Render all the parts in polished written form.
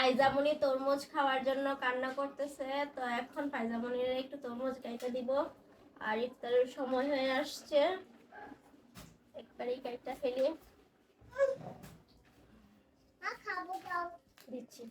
ফাইজামনি তরমুজ খাওয়ার জন্য কান্না করতেছে, তো এখন ফাইজামনির একটু তরমুজ কাইটা দিব। আর ইফতারের সময় হয়ে আসছে, একবারেই কাইটা ফেলি। দিচ্ছি।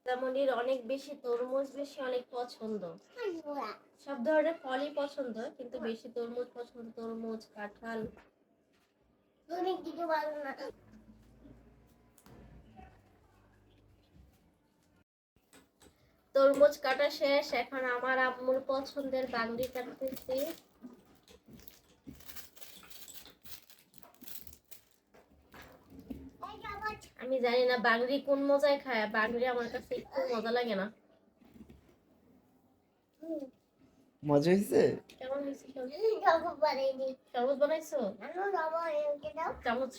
ফাইজামনির অনেক বেশি তরমুজ বেশি অনেক পছন্দ, সব ধরনের ফলই পছন্দ, কিন্তু বেশি তরমুজ পছন্দ। তরমুজ, কাঁঠাল। তরমুজ কাটা শেষ, এখন আমার আম্মুর পছন্দের বাংলি কাটতেছি। আমি জানি না বাংলি কোন মজায় খায়, বাংলি আমার কাছে একটু মজা লাগে না। মজা হয়েছে? কেমন হয়েছে? শরবত বানাইছো? চামচ।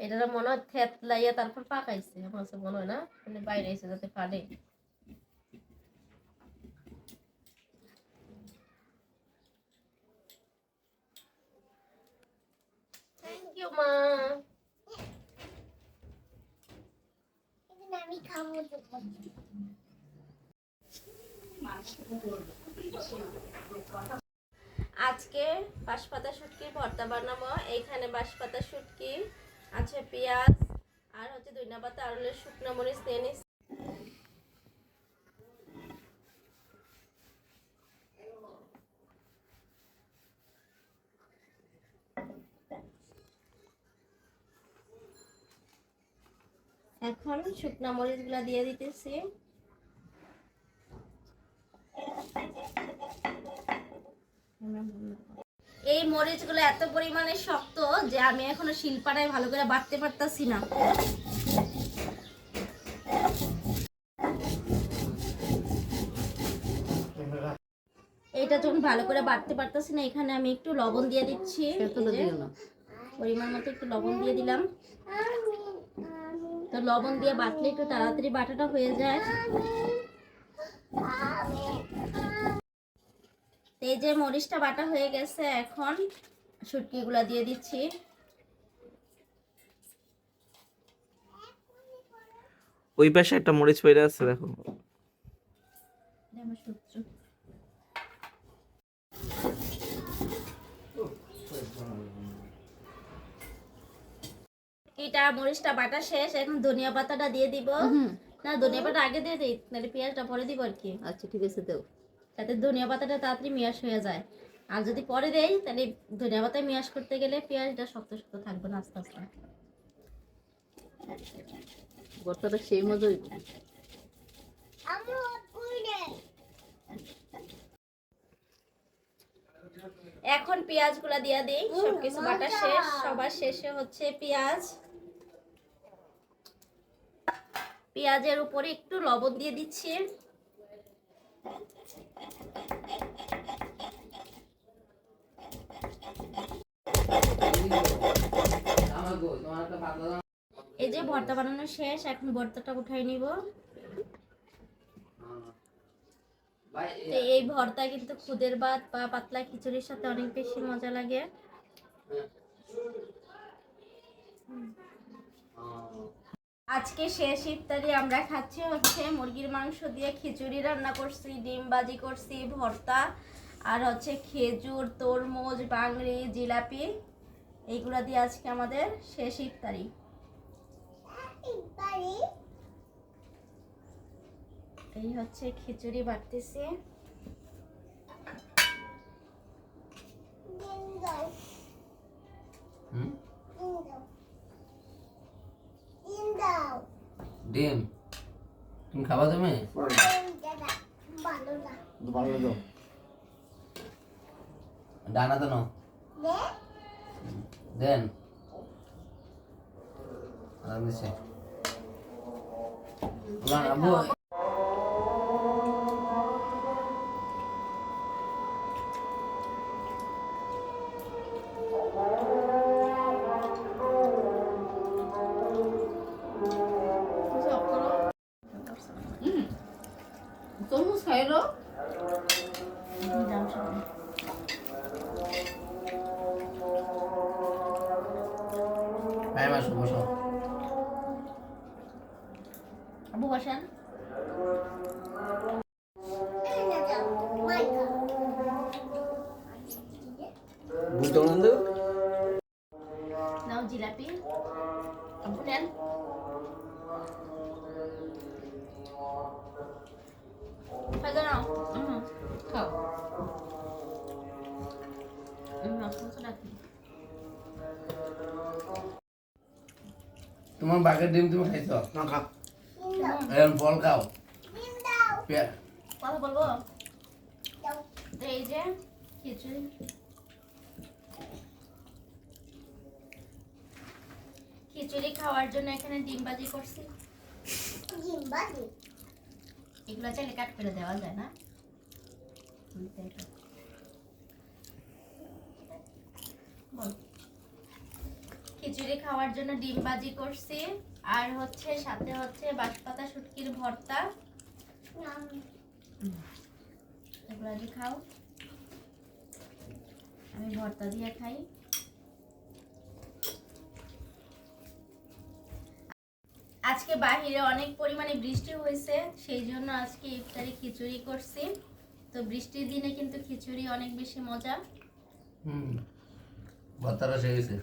এটা মনে হয় থেতলাইয়া তারপর পাকাইছে, আমার কাছে মনে হয় না, মানে বাইরে এসে যাতে ফাটে। থ্যাংক ইউ মা। আমি খাবো। আজকে বাঁশপাতা শুটকির ভর্তা বানাবো। এইখানে বাঁশপাতা শুটকি আছে, পেঁয়াজ আর হচ্ছে ধনিয়া পাতা আর হলো শুকনো মরিচ নিয়ে নিচ্ছি। এখন শুকনো মরিচগুলো দিয়ে দিতেছি। এই মরিচগুলো এত পরিমাণে শক্ত যে আমি এখনো শিলপাটায় ভালো করে বাটতে পারতাছি না। এটা যখন ভালো করে বাটতে পারতাছি না, এখানে আমি একটু লবণ দিয়ে দিচ্ছি। পরিমাণ মতো একটু লবণ দিয়ে দিলাম। তো লবণ দিয়ে বাটলে একটু তাড়াতাড়ি বাটাটা হয়ে যায়। এই যে মরিচটা বাটা হয়ে গেছে, এখন শুটকিগুলা দিয়ে দিচ্ছি। ওই পাশে একটা মরিচ পড়ে আছে, দেখো। এটা মরিচটা বাটা শেষ, এখন ধনিয়া পাতাটা দিয়ে দিব। না, ধনিয়া পাতা আগে দিয়ে দিই, নাহলে পেঁয়াজটা পরে দিব আর কি। আচ্ছা ঠিক আছে, দাও। তাতে ধনিয়া পাতাটা তাড়াতাড়ি মিয়াস হয়ে যায়। আর যদি পরে দেই তাহলে ধনিয়া পাতায় মিয়াস করতে গেলে পেঁয়াজটা শক্ত শক্ত থাকবে না আস্তে আস্তে। ভর্তাটা সেই মজা হইবে। এখন পেঁয়াজগুলা দিয়ে দিই। সবকিছু বাটা শেষ, সবার শেষে হচ্ছে পেঁয়াজ। পেঁয়াজের উপরে একটু লবণ দিয়ে দিচ্ছি। এই যে ভর্তা বানানো শেষ, এখন ভর্তাটা উঠাই নিব। তো এই ভর্তা কিন্তু খুদের ভাত বা পাতলা খিচুড়ির সাথে অনেক বেশি মজা লাগে। আজকে শেষ ইফতারি আমরা খাচ্ছি হচ্ছে মুরগির মাংস দিয়ে খিচুড়ি রান্না করছি, ডিম ভাজি করছি, ভর্তা আর হচ্ছে খেজুর, তরমুজ, বাংলি, জিলাপি, এইগুলা দিয়ে আজকে আমাদের শেষ ইফতারি। এই হচ্ছে খিচুড়ি বাটতেছি। ডিম তুমি খাবা? তুমি ভালো দাও। ডানা তো নাও দেন আরাম দিছে আব্বু তরমুজ খাইলো দাম সব হ্যাঁ মাসু বসো আবু বসান বুঝতে বন্ধু নাও জিলাপি আবু নেন খাজা নাও খাও মাংস রাখি তোমার বাঘের ডিম তুমি খাইছো না খা এখন ফল খাও কথা বলবো তো এই যে খিচুড়ি খিচুড়ি খাওয়ার জন্য এখানে ডিম ভাজি করছি এগুলো চাইলে কাট করে দেওয়া যায় না বল খিচুড়ি খাওয়ার জন্য ডিম ভাজি করছি আর হচ্ছে সাথে হচ্ছে বাঁশপাতা শুটকির ভর্তা এগুলো আগে খাও আমি ভর্তা দিয়ে খাই আজকে বাহিরে অনেক পরিমাণে বৃষ্টি হয়েছে সেই জন্য আজকে ইফতারি খিচুড়ি করছি তো বৃষ্টির দিনে কিন্তু খিচুড়ি অনেক বেশি মজা ভর্তাটা সে গেছে